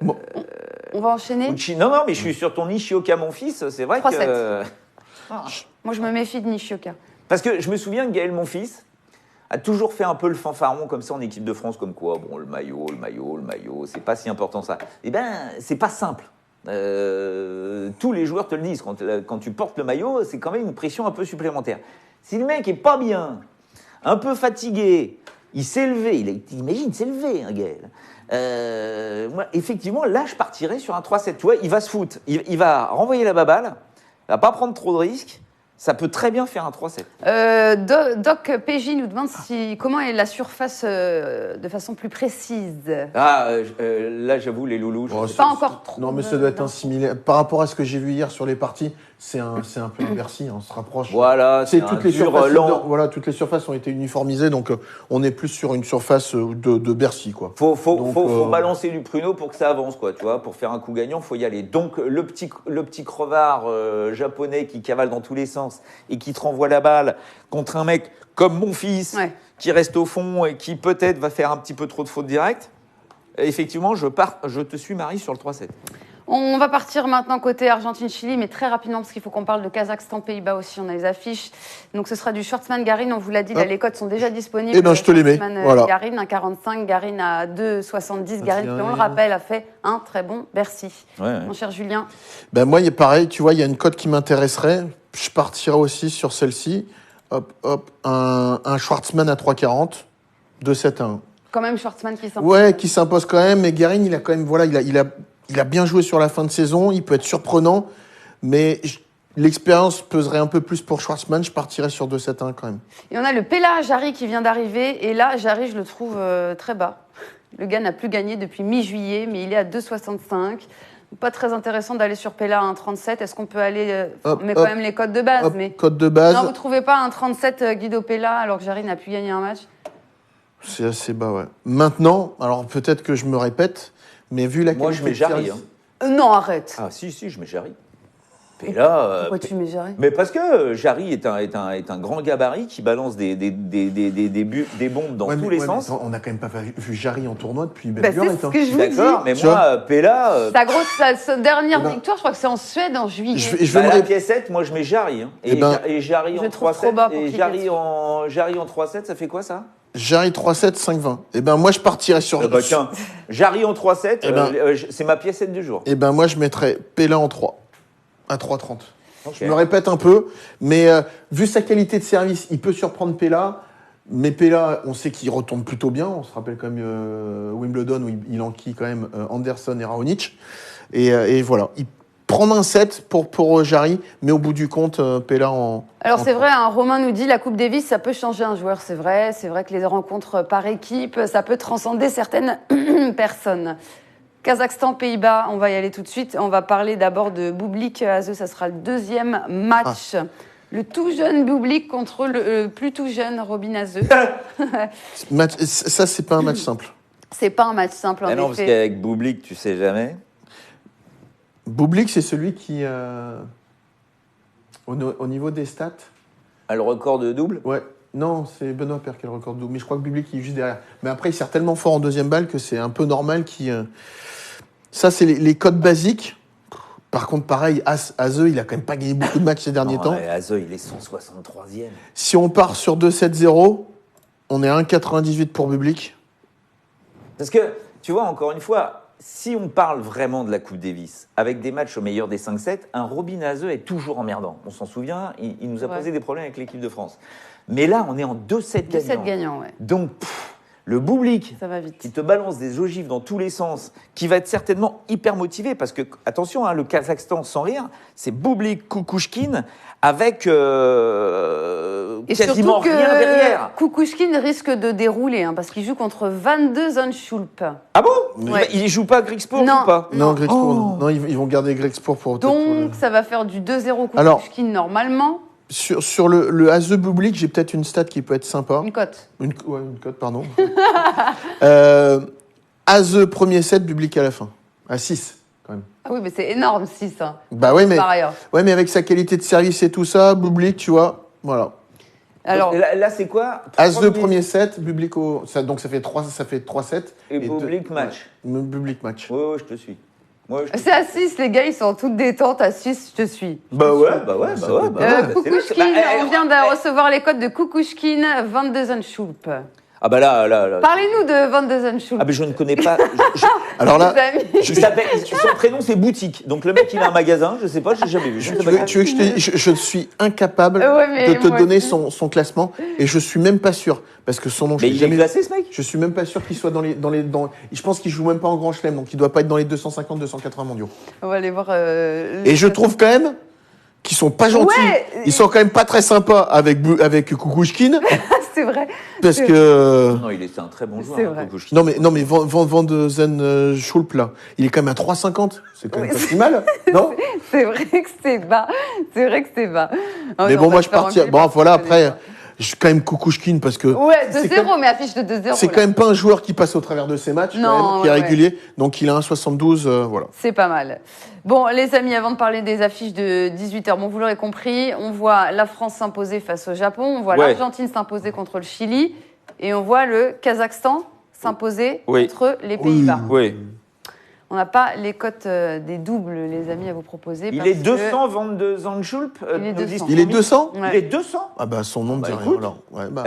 Bon. On va enchaîner. Non, mais je suis sur ton Nishioka, mon fils, c'est vrai 3-7. que. Moi, je me méfie de Nishioka. Parce que je me souviens que Gaël, mon fils, a toujours fait un peu le fanfaron comme ça en équipe de France, comme quoi, bon, le maillot, c'est pas si important ça. Eh ben, c'est pas simple. Tous les joueurs te le disent, quand tu portes le maillot, c'est quand même une pression un peu supplémentaire. Si le mec est pas bien, un peu fatigué, il s'est levé, imagine, il s'est levé, Gaël. Moi, effectivement, là, je partirais sur un 3-7. Tu vois, il va se foutre, il va renvoyer la baballe, il va pas prendre trop de risques. Ça peut très bien faire un 3-7. Doc PJ nous demande comment est la surface de façon plus précise. Là, j'avoue, les loulous. Oh, Pas encore trop. Non, mais ça doit être un similaire. Par rapport à ce que j'ai vu hier sur les parties, c'est un peu un Bercy, on se rapproche. Voilà, c'est toutes un les dur surfaces, lent. voilà, toutes les surfaces ont été uniformisées, donc on est plus sur une surface de Bercy, quoi. Faut balancer du pruneau pour que ça avance, quoi, tu vois. Pour faire un coup gagnant, faut y aller. Donc le petit crevard japonais qui cavale dans tous les sens et qui te renvoie la balle contre un mec comme mon fils, Ouais. qui reste au fond et qui peut-être va faire un petit peu trop de fautes directes. Effectivement, je te suis, Marie, sur le 3-7. On va partir maintenant côté Argentine-Chili, mais très rapidement parce qu'il faut qu'on parle de Kazakhstan-Pays-Bas aussi. On a les affiches. Donc ce sera du Schwartzmann-Garin. On vous l'a dit, là, les codes sont déjà disponibles. Eh ben, je te les mets. Voilà. Garin à 45, Garin à 2,70. Garin, qui, on le rappelle, a fait un très bon Bercy. Ouais. Mon cher Julien. Ben moi, il est pareil, tu vois, il y a une cote qui m'intéresserait. Je partirais aussi sur celle-ci. Hop, un Schwartzmann à 3,40, 2,7-1. Quand même Schwartzmann qui s'impose. Ouais, qui s'impose quand même. Mais Garin, il a quand même, voilà, il a bien joué sur la fin de saison. Il peut être surprenant, mais l'expérience peserait un peu plus pour Schwartzmann. Je partirais sur 2,7-1 quand même. Et on a le Pella Jarry qui vient d'arriver. Et là, Jarry, je le trouve très bas. Le gars n'a plus gagné depuis mi-juillet, mais il est à 2,65. Pas très intéressant d'aller sur Pella à 1,37. Est-ce qu'on peut aller... on met quand même les codes de base. Mais... Code de base. Non, vous trouvez pas un 37 Guido Pella alors que Jarry n'a plus gagné un match? C'est assez bas, ouais. Maintenant, alors peut-être que je me répète, mais vu la Moi, je mets qualité de Jarry. service- Non, arrête. Ah, si, je mets Jarry. Pella. Pourquoi tu mets Jarry? Mais parce que Jarry est un grand gabarit qui balance des bombes dans tous les sens. Mais on n'a quand même pas vu Jarry en tournoi depuis Bah, belle lurette. c'est ce que je vous dis. D'accord, mais Tu vois moi, Pella. Sa dernière Eh ben, victoire, je crois que c'est en Suède en juillet. Je vais me la ré- piècette, moi je mets Jarry. Hein. Eh ben, Et Jarry je en trouve 3-7. trop bas pour Et qu'il Jarry en 3-7, ça fait quoi ça? Jarry 3-7, 5-20. Eh ben moi je partirais sur. Bah tiens, Jarry en 3-7, Eh ben, c'est ma piècette du jour. Eh ben moi je mettrais Pella en 3. À 3-30. Ok. Je me répète un peu, mais vu sa qualité de service, il peut surprendre Pella. Mais Pella, on sait qu'il retombe plutôt bien. On se rappelle quand même Wimbledon où il enquille quand même Anderson et Raonic. Et voilà. Il prend un set pour Jarry, mais au bout du compte, Pella en. Alors en c'est 3. vrai, hein, Romain nous dit la Coupe Davis, ça peut changer un joueur, c'est vrai que les rencontres par équipe, ça peut transcender certaines personnes. Kazakhstan, Pays-Bas, on va y aller tout de suite. On va parler d'abord de Bublik Azeu, ça sera le deuxième match. Le tout jeune Bublik contre le plus tout jeune Robin Azeu. Ça, c'est pas un match simple. C'est pas un match simple en Ah non, parce effet. qu'avec Bublik, tu sais jamais. Bublik, c'est celui qui, au niveau des stats, Ah, le record de double. ouais. Non, c'est Benoît Paire qui a le record de double. Mais je crois que Bublik il est juste derrière. Mais après, il sert tellement fort en deuxième balle que c'est un peu normal qu'il. Ça, c'est les codes basiques. Par contre, pareil, Azeu, il a quand même pas gagné beaucoup de matchs ces derniers temps. Azeu, il est 163e. Si on part sur 2-7-0, on est à 1,98 pour Bublik. Parce que, tu vois, encore une fois, si on parle vraiment de la Coupe Davis, avec des matchs au meilleur des 5-7, un Robin Azeu est toujours emmerdant. On s'en souvient, il nous a Ouais. posé des problèmes avec l'équipe de France. Mais là, on est en 2-7 gagnants. 2-7 gagnants, ouais. Donc, le Bublik, Ça va vite. qui te balance des ogives dans tous les sens, qui va être certainement hyper motivé, parce que, attention, hein, le Kazakhstan, sans rire, c'est Bublik Kukushkin avec Et quasiment surtout que rien derrière. Kukushkin risque de dérouler, hein, parce qu'il joue contre 22 Zandschulp. Ah bon? Ouais. Il joue pas à Grigsport Non. ou pas? Non, Grexpoor, Oh. non. Non, ils vont garder Grexpoor pour. Donc, ça va faire du 2-0 Alors- Kukushkin normalement. Sur le Azeu Bublik, j'ai peut-être une stat qui peut être sympa. Une cote. Une cote, pardon. Azeu, premier set, Bublik à la fin. À 6, quand même. Ah oui, mais c'est énorme, 6. Hein. Bah ouais, mais, Par ailleurs. ouais, mais avec sa qualité de service et tout ça, Bublik, tu vois, voilà. Alors, Là, c'est quoi? As-2, premier set, Bublik donc ça fait 3 sets. Et Bublik match. Ouais, Bublik match. Ouais, je te suis. Ouais, je te suis. c'est à 6, les gars, ils sont en toute détente. À 6, je te suis. Bah ouais. Kukushkin, on vient de recevoir les codes de Kukushkin, 22 Zandschulp. Ah bah là. Parlez-nous de 22 Zandschulp. Ah mais je ne connais pas. Alors là, les amis. Son prénom c'est Boutique. Donc le mec il a un magasin, je sais pas, j'ai jamais vu. Je ne sais pas. tu veux que je te dise, je suis incapable Ouais, mais de te moi donner aussi. son classement et je suis même pas sûr parce que son nom je Mais l'ai il est jamais classé ce mec? Je suis même pas sûr qu'il soit je pense qu'il joue même pas en Grand Chelem, donc il doit pas être dans les 250-280 mondiaux. On va aller voir. Et je trouve quand même qu'ils sont pas gentils. Ouais. Ils sont quand même pas très sympas avec Kukushkin c'est vrai. parce que Non, c'est un très bon joueur. C'est hein, vrai. Kukushkin. non mais Van de Zen Schulp là, il est quand même à 3,50. C'est quand même pas si mal, non? C'est vrai que c'est bas. C'est vrai que c'est bas. Oh, Mais non, bon, on va moi se je faire partirais. engueuler Bon, par voilà, ceux qui connaissent après, je suis quand même Kukushkin parce que. pas. Ouais, c'est 2-0, quand- mais affiche de 2-0. C'est là. quand même pas un joueur qui passe au travers de ses matchs, Non, quand même, qui est ouais, régulier. Donc il a 1,72, voilà. C'est pas mal. Bon, les amis, avant de parler des affiches de 18h, bon, vous l'aurez compris, on voit la France s'imposer face au Japon, on voit Ouais. l'Argentine s'imposer contre le Chili, et on voit le Kazakhstan s'imposer Oui. contre les Pays-Bas. Oui. On n'a pas les cotes des doubles, les amis, à vous proposer. Il parce est que 200 ventes de Zandschulp. Il est 200. Il est 200? Ouais. Il est 200. Ah bah son nom ne Bah, dit rien écoute. alors. Ouais, bah,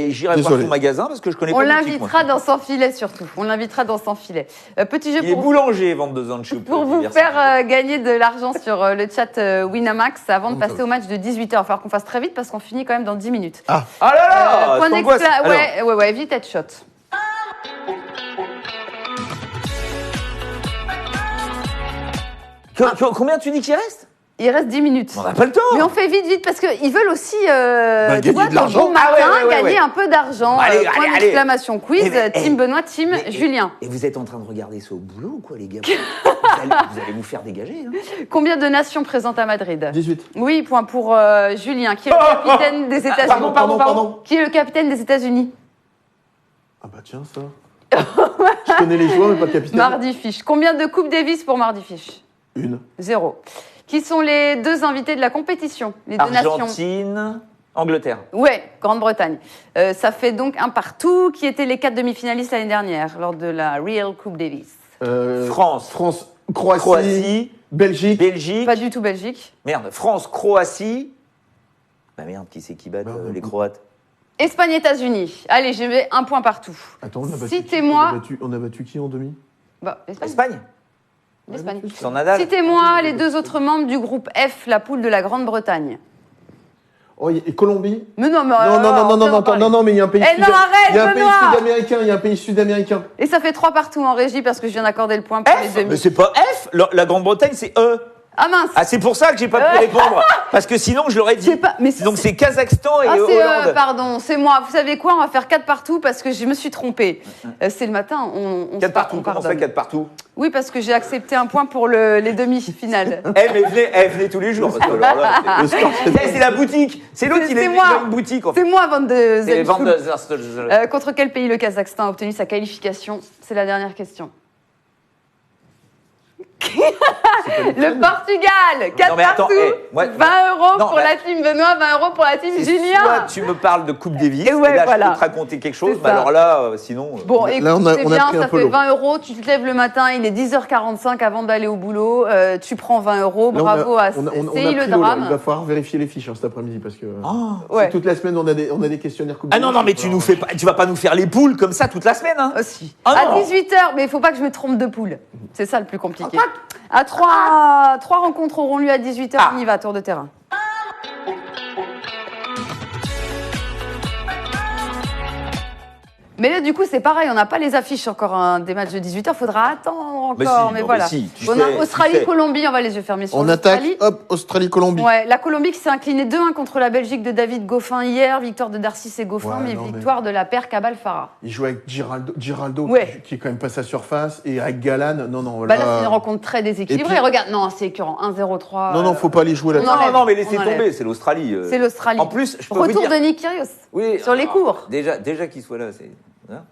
J'irai voir Désolé. son magasin parce que je connais On pas Boutique, l'invitera moi. dans Sans Filet surtout. On l'invitera dans Sans Filet. Petit jeu Il est pour boulanger, vente de Zandschulp. Pour vous faire gagner de l'argent sur le chat Winamax avant de passer au match de 18h. Il va falloir qu'on fasse très vite parce qu'on finit quand même dans 10 minutes. Ah là là Point c'est angoisse. Alors, ouais, vite headshot. Combien tu dis qu'il reste? Il reste 10 minutes. On n'a pas le temps. Mais on fait vite parce qu'ils veulent aussi, Bah, tu vois, gagner de l'argent. dans bon matin, Ah ouais, gagner un peu d'argent. Allez, Point allez. d'exclamation quiz, Eh ben, team Benoît, team Julien. Et vous êtes en train de regarder ça au boulot ou quoi, les gars? Vous allez vous faire dégager. Hein. Combien de nations présentes à Madrid? 18. Oui, point pour Julien, qui est le capitaine des États-Unis. Pardon. Qui est le capitaine des États-Unis? Ah bah tiens ça. Je connais les joueurs mais pas le capitaine. Mardi Fish. Combien de Coupe Davis pour Mardi Fish? Une. 0. Qui sont les deux invités de la compétition, les deux nations? Argentine, Angleterre. Ouais, Grande-Bretagne. Ça fait donc un partout. Qui étaient les 4 demi-finalistes l'année dernière lors de la Real Coupe Davis? France, Croatie, Belgique. Pas du tout Belgique. Merde, France, Croatie. Bah merde, qui c'est qui bat les Croates? Espagne, États-Unis. Allez, je vais un point partout. Attends, on a battu Citez-moi. On a battu qui en demi? Espagne. L'Espagne. Sans Nadal. Citez-moi les deux autres membres du groupe F, la poule de la Grande-Bretagne. Oh, et Colombie? Mais non, mais non, mais il y a un pays non, arrête, il y a un pays Benoît. sud-américain, il y a un pays sud-américain. Et ça fait 3 partout en régie parce que je viens d'accorder le point pour les F. demi. Mais c'est pas F. La Grande-Bretagne, c'est E. Ah mince. Ah, c'est pour ça que j'ai pas pu répondre. Parce que sinon, je l'aurais dit. C'est pas- mais c'est- Donc, c'est Kazakhstan et Ah, c'est Hollande. pardon, c'est moi. Vous savez quoi? On va faire 4 partout parce que je me suis trompée. C'est le matin, on 4 partout. on Comment ça, pardonne. 4 partout? Oui, parce que j'ai accepté un point pour les demi-finales. Mais venez tous les jours. Parce que alors là, Le score, c'est la boutique. C'est l'autre, il C'est est moi. dans une boutique. En fait. C'est moi, Van de C'est les Zelfschool. ventes de... Contre quel pays le Kazakhstan a obtenu sa qualification? C'est la dernière question. Le Portugal, 4 Non, mais attends, partout, moi- 20 € Non, pour mais- la team Benoît, 20 € pour la team Soit Julien. tu me parles de Coupe Davis, Et ouais, et là voilà. je peux te raconter quelque chose, C'est mais ça. alors là, sinon... Bon, Là, écoute, on a c'est pris bien, un ça peu fait l'eau. 20 €, tu te lèves le matin, il est 10h45 avant d'aller au boulot, tu prends 20 €, Là, bravo à on a CI pris le l'eau, là. Il drame. va falloir vérifier les fiches cet après-midi parce que Ouais. toute la semaine on a des questionnaires Coupe Ah non, Davis, non, mais tu nous fais pas, tu vas pas nous faire les poules comme ça toute la semaine, hein. Aussi. Ah À non. 18h, mais il faut pas que je me trompe de poule. C'est ça le plus compliqué. À 3 rencontres auront lieu à 18h, Ah. on y va, tour de terrain. Mais là, du coup, c'est pareil, on n'a pas les affiches encore des matchs de 18h, faudra attendre encore. Mais si, mais non, voilà. mais si, tu On sais, a tu Australie-Colombie, on va les yeux fermés sur On attaque, l'Australie. hop, Australie-Colombie. Ouais, la Colombie qui s'est inclinée 2-1 contre la Belgique de David Goffin hier, victoire de Darcy et Goffin, Ouais, mais non, mais- victoire de la paire Cabal Farah. Il joue avec Giraldo Ouais. qui est quand même pas sa surface, et avec Galan, non, Bah là, c'est une rencontre très déséquilibrée. Et puis- Regarde, non, c'est écœurant, 1-0-3. Non, faut pas aller jouer on là-dessus. enlève, Non, mais laissez on enlève. tomber, c'est l'Australie. C'est l'Australie. En plus, je peux vous Retour dire... de Nick Kyrgios. Oui, sur les alors, cours. Déjà qu'il soit là, c'est... hein.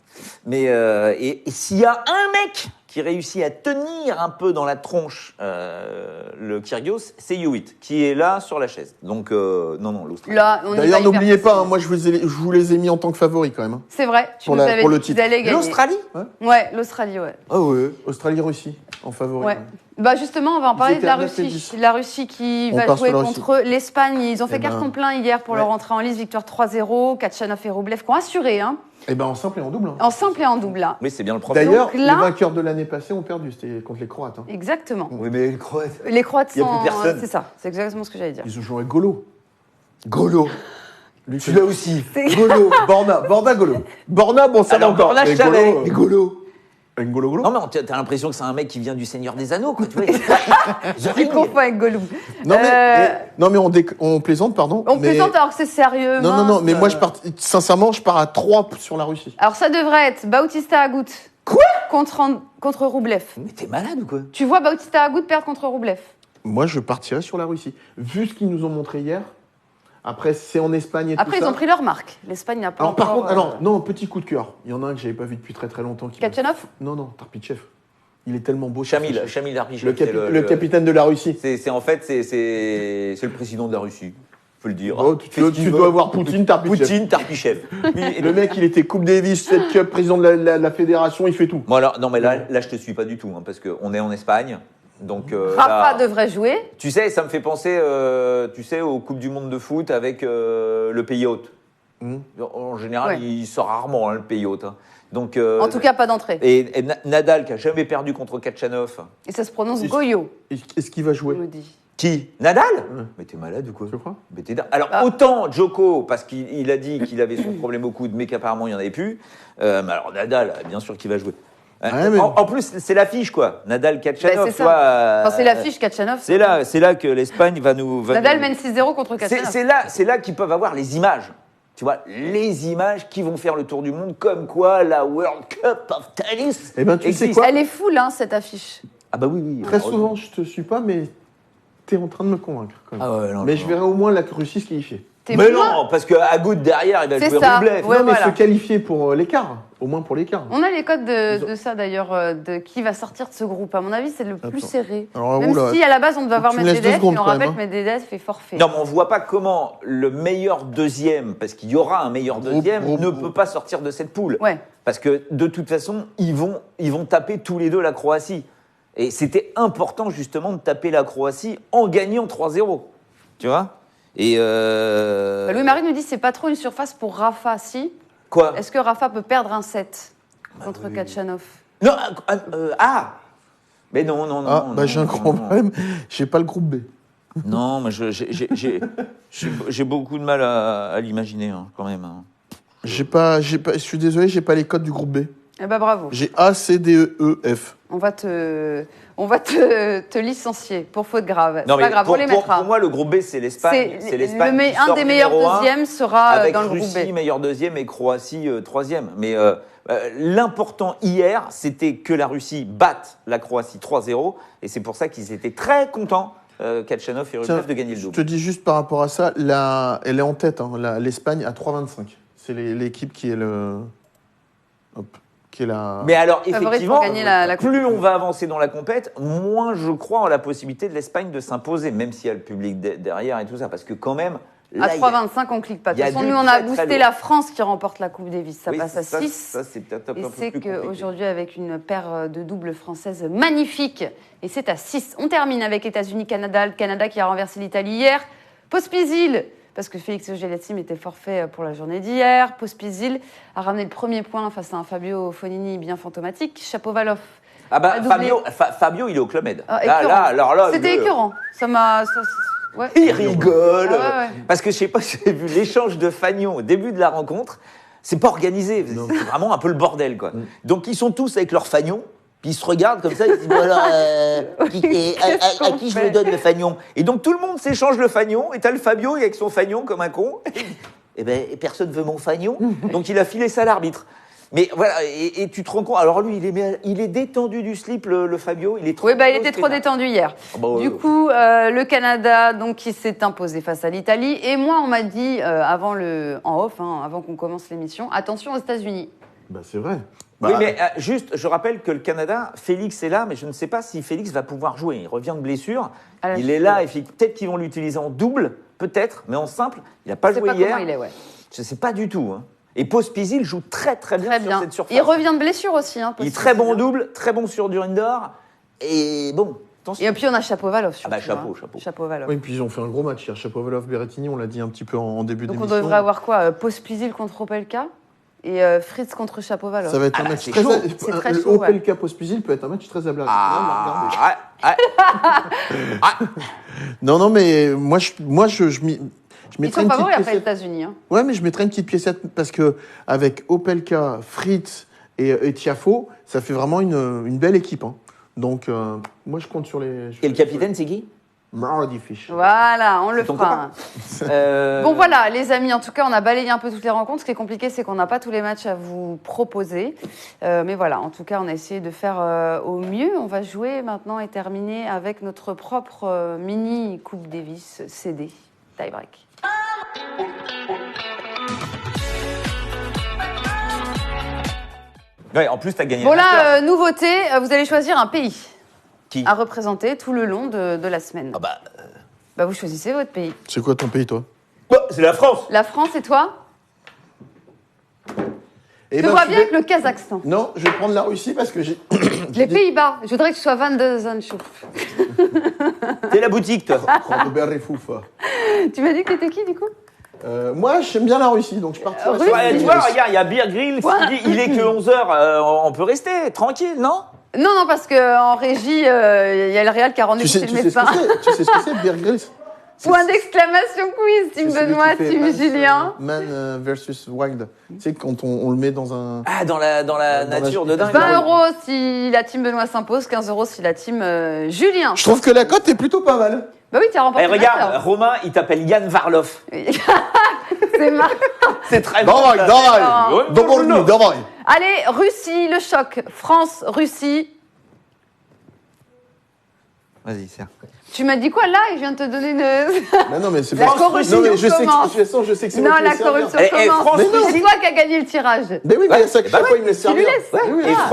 Mais et s'il y a un mec qui réussit à tenir un peu dans la tronche le Kyrgios, c'est Hewitt, qui est là sur la chaise. Donc, non, l'Australie. Là, on y va D'ailleurs, hyper n'oubliez pas, facile. moi je vous les ai mis en tant que favoris quand même. C'est vrai, tu pour nous la- avais pour le dit qu'ils titre. allaient gagner. L'Australie Ouais, l'Australie, ouais. Ah ouais, Australie-Russie en favori. Ouais. Bah justement, on va en parler de la étaient à 9 et Russie. 10. La Russie qui On va part jouer sur la Russie. contre l'Espagne. Ils ont fait Eh ben, carton plein hier pour ouais. leur entrée en liste. Victoire 3-0. Kachanov et Rublev qui ont assuré, hein, Et ben en simple et en double. en simple et en double. Là. Oui, c'est bien le problème. D'ailleurs, Donc là- les vainqueurs de l'année passée ont perdu, c'était contre les Croates. hein. Exactement. Oui, mais les Croates... Les Croates Il y a sont. plus personne. C'est ça, c'est exactement ce que j'allais dire. Ils ont joué avec Golo. Golo. Lui, Celui-là aussi. Golo. Borna, Golo. Borna, bon, ça va Alors, encore. Borna, Mais je savais. Golo. Mais Golo. Golo. Non, mais t'as l'impression que c'est un mec qui vient du Seigneur des Anneaux, quoi. Tu vois, Tu confonds avec Gollum. Non, Euh, mais on plaisante, pardon. On mais... plaisante alors que c'est sérieux. Non, mince. mais moi, sincèrement, je pars à 3 sur la Russie. Alors ça devrait être Bautista Agut. Quoi Contre Rublev. Mais t'es malade ou quoi? Tu vois Bautista Agut perdre contre Rublev. Moi, je partirais sur la Russie. Vu ce qu'ils nous ont montré hier, après, c'est en Espagne et Après, tout ils ça. ont pris leur marque. L'Espagne n'a pas Alors, par encore, contre, non, petit coup de cœur. Il y en a un que j'avais pas vu depuis très très longtemps. Kachanov. Non, Tarpichev. Il est tellement beau. Chamil ce Darpichev. le capitaine de la Russie. C'est en fait, c'est le président de la Russie. Faut le dire. Oh, tu dois avoir Poutine, Tarpichev. Poutine, Tarpichev. Oui, Le mec, il était Coupe Davis, Fed Cup, président de la fédération, il fait tout. Bon alors, non mais là je te suis pas du tout, hein, parce qu'on est en Espagne, donc Rafa là, devrait jouer. tu sais, ça me fait penser, tu sais, aux Coupes du Monde de foot avec le pays hôte. En général, Ouais. il sort rarement hein, le pays hôte. hein. Donc, En tout cas, pas d'entrée. et Nadal qui a jamais perdu contre Kachanov. Et ça se prononce Il- Goyo, Est-ce qu'il va jouer je vous dis. Qui? Nadal? Ouais. Mais t'es malade ou quoi? Tu crois? Mais t'es dingue. Alors Ah. autant Djoko, parce qu'il a dit qu'il avait son problème au coude, mais qu'apparemment il n'y en avait plus. Mais alors Nadal, bien sûr qu'il va jouer. Ouais, mais- En plus, c'est l'affiche quoi. Nadal Kachanov, Bah, c'est tu ça. vois, Enfin, c'est l'affiche Kachanov. C'est là que l'Espagne va nous. Nadal mène 6-0 contre Kachanov. C'est là qu'ils peuvent avoir les images. Tu vois, les images qui vont faire le tour du monde, comme quoi la World Cup of Tennis. Eh ben, tu sais existe. quoi Elle est full, hein, cette affiche. Ah bah oui. Très souvent, je te suis pas, mais t'es en train de me convaincre. Quand même. Ah ouais, non, mais non. je verrai au moins la Russie ce qu'il y fait. Mais non, parce qu'à Goutte derrière, il va jouer Roublet. Ouais, non, mais voilà. se qualifier pour l'écart. Au moins pour l'écart. On a les codes de ça d'ailleurs, de qui va sortir de ce groupe. À mon avis, c'est le plus serré. Alors, Même si à la base on devait avoir tu me laisses 2 Medvedev, secondes, on quand rappelle même, que Medvedev fait forfait. Non, mais on voit pas comment le meilleur deuxième, parce qu'il y aura un meilleur deuxième, ne peut pas sortir de cette poule. Ouais. Parce que de toute façon, ils vont taper tous les deux la Croatie. Et c'était important justement de taper la Croatie en gagnant 3-0. Tu vois ? Et Louis-Marie nous dit c'est pas trop une surface pour Rafa, si. quoi ? Est-ce que Rafa peut perdre un set contre Kachanov? Non, mais non, non, non. Ah, non, bah j'ai un non, gros non. problème. J'ai pas le groupe B. Non, mais j'ai beaucoup de mal à l'imaginer, hein, quand même. Hein. Je suis désolé, j'ai pas les codes du groupe B. Eh ben bravo. J'ai A, C, D, E, F. On va te licencier pour faute grave. Non, C'est pas grave, on les mettra. pour moi, le groupe B, c'est l'Espagne. C'est l'Espagne qui un sort des meilleurs numéro 1, deuxièmes sera avec dans le groupe Russie, B. meilleur deuxième, et Croatie, troisième. Mais l'important hier, c'était que la Russie batte la Croatie 3-0. Et c'est pour ça qu'ils étaient très contents, Kachanov et Rublev, de gagner le Je double. te dis juste par rapport à ça, elle est en tête, hein, l'Espagne à 3,25. C'est l'équipe qui est qui est la... Mais alors, Favorite effectivement, pour gagner la plus on va avancer dans la compète, moins je crois en la possibilité de l'Espagne de s'imposer, même s'il y a le public derrière et tout ça. Parce que quand même... Là, À 3,25, on clique pas. De il y a toute façon, du nous, on très, a très boosté lourd. la France qui remporte la Coupe Davis. Ça oui, passe à 6. Ça, c'est peut-être un Et peu c'est plus compliqué. qu'aujourd'hui, avec une paire de doubles françaises magnifique, et c'est à 6. On termine avec États-Unis-Canada. Le Canada qui a renversé l'Italie hier. Pospisil, parce que Félix Auger-Aliassime était forfait pour la journée d'hier. Pospisil a ramené le premier point face à un Fabio Fognini bien fantomatique. Shapovalov. Ah bah, a doublé. Fabio, il est au Club Med. Ah, là, écœurant. alors là, C'était le- écœurant. Ça m'a... ouais. Il rigole. Ah ouais, ouais. Parce que je sais pas si vous avez vu l'échange de Fagnon au début de la rencontre. C'est pas organisé. Non. C'est vraiment un peu le bordel, quoi. Donc, ils sont tous avec leur Fagnon. Puis ils se regardent comme ça, ils se disent, bon alors, à qui je le donne le Fagnon? Et donc tout le monde s'échange le Fagnon, et t'as le Fabio avec son Fagnon comme un con, et ben personne veut mon Fagnon, donc il a filé ça à l'arbitre. Mais voilà, et tu te rends compte, alors lui, il est détendu du slip, le Fabio, il est trop... Oui, bah, il était trop détendu hier. Ah bah, ouais. Du coup, le Canada, donc, qui s'est imposé face à l'Italie. Et moi, on m'a dit, en off, avant qu'on commence l'émission, attention aux États-Unis. Bah c'est vrai. Oui, Bah, mais juste, je rappelle que le Canada, Félix est là, mais je ne sais pas si Félix va pouvoir jouer. Il revient de blessure, il est là, et peut-être qu'ils vont l'utiliser en double, peut-être, mais en simple, il n'a pas Je sais joué pas hier. comment il est, ouais. Je ne sais pas du tout. Hein. Et Pospisil joue très très bien Très sur bien. cette surface. Il revient de blessure aussi. Hein, Il est très bon en double, très bon sur du indoor, et bon, attention. Et puis, on a Shapovalov. Ah bah, surtout, chapeau. Shapovalov. oui, puis ils ont fait un gros match hier. Shapovalov, Berrettini, on l'a dit un petit peu en début Donc, on d'émission. devrait avoir quoi Pospisil contre Opelka et Fritz contre Shapovalov. Ça va être un là, match c'est très... chaud. C'est très le chaud, ouais. Opelka Pospisil peut être un match très agréable. Non, mais moi, je Ils mettrais sont une petite favoris après les piécette. États-Unis. Hein. Ouais, mais je mettrais une petite piécette parce que avec Opelka, Fritz et Tiafoe, ça fait vraiment une belle équipe. Hein. Donc, moi, je compte sur les... Et le capitaine, c'est qui? Marty Fish. Voilà, on le C'est ton fera. Bon voilà, les amis, en tout cas, on a balayé un peu toutes les rencontres. Ce qui est compliqué, c'est qu'on n'a pas tous les matchs à vous proposer. Mais voilà, en tout cas, on a essayé de faire au mieux. On va jouer maintenant et terminer avec notre propre mini Coupe Davis CD. Tie break. Ouais, en plus, tu as gagné. Bon le Masters. là, nouveauté, vous allez choisir un pays Qui? à représenter tout le long de la semaine. Ah bah, Bah, vous choisissez votre pays. C'est quoi ton pays, toi? c'est la France. La France et toi? Eh Je ben, vois je bien vais- avec le Kazakhstan. Non, je vais prendre la Russie parce que j'ai... Les Pays-Bas. Je voudrais que tu sois Van de Zandschulp. T'es la boutique, toi. Robert Refoufa. Tu m'as dit que t'étais qui, du coup? Moi, j'aime bien la Russie, donc je partirai Russie. sur Ouais, la tu vois, regarde, il y a Beer Grill, il est que 11h, on peut rester, tranquille, non? Non, non, parce qu'en régie, il y a le Real qui a rendu Tu sais chez ce le que médecin. c'est? Tu sais ce que c'est, Beer Grylls? Point d'exclamation quiz, Team C'est celui Benoît, qui fait Team Man, Julien. Man versus Wild. Tu sais, quand on le met dans un... Ah, dans la nature de dingue. 20 € si la Team Benoît s'impose, 15 € si la Team Julien. Je trouve que la cote est plutôt pas mal. Bah oui, tu as remporté Eh, le regarde, Masters. Romain, il t'appelle Yann Varloff. C'est marrant. C'est très bon. Давай, давай. Добрый, давай. Allez, Russie, le choc. France, Russie. Vas-y, serre. Tu m'as dit quoi là? Et je viens de te donner une. Non, mais c'est La pas corruption Non, mais je sais commence. que, de toute façon, je sais que c'est Non, moi qui la vais servir. corruption Et commence. France-Russie- C'est toi qui as gagné le tirage. Mais oui, mais Ouais, ça, chaque fois, il me laisse Tu lui servir. laisses. Oui, oui. Et Ah.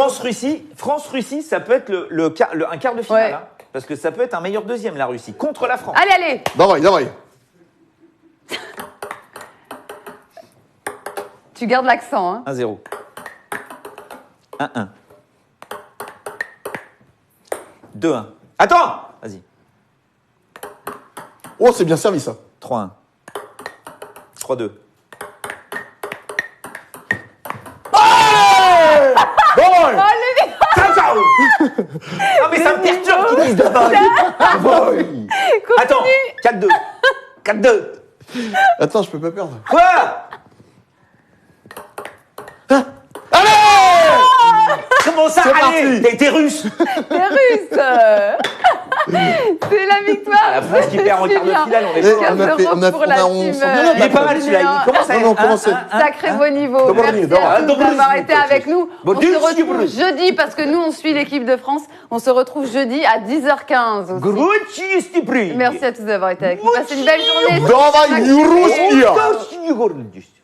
France-Russie, ça peut être un quart de finale. Ouais. Hein, parce que ça peut être un meilleur deuxième, la Russie, contre la France. Allez, allez. Давай. Tu gardes l'accent, hein. 1-0. 1-1. 2-1. Attends! Vas-y. Oh, c'est bien servi, ça. 3-1. 3-2. Bon, Oh, le Ciao, ciao! Non, mais ça me perturbe qu'ils disent boy. Attends, 4-2. 4-2. Attends, je peux pas perdre. Quoi? Comment ça? C'est Allez, parti. t'es russe! T'es russe. C'est la victoire. La France qui perd en quart de finale, on est Eh, fort. on a fait- on a- pour on la a- on team. s'en vient Il est pas mal celui-là. Il commence à Non, non, être- comment c'est- Sacré beau niveau. Добрый Merci день, à tous добрый d'avoir день, été coach. avec nous. Bon, On Dieu, se retrouve Dieu. jeudi parce que nous, on suit l'équipe de France. On se retrouve jeudi à 10h15 aussi. Grutchi Stipri. Merci à tous d'avoir été avec nous. Passez une belle journée. Давай, не русские! Grutchi.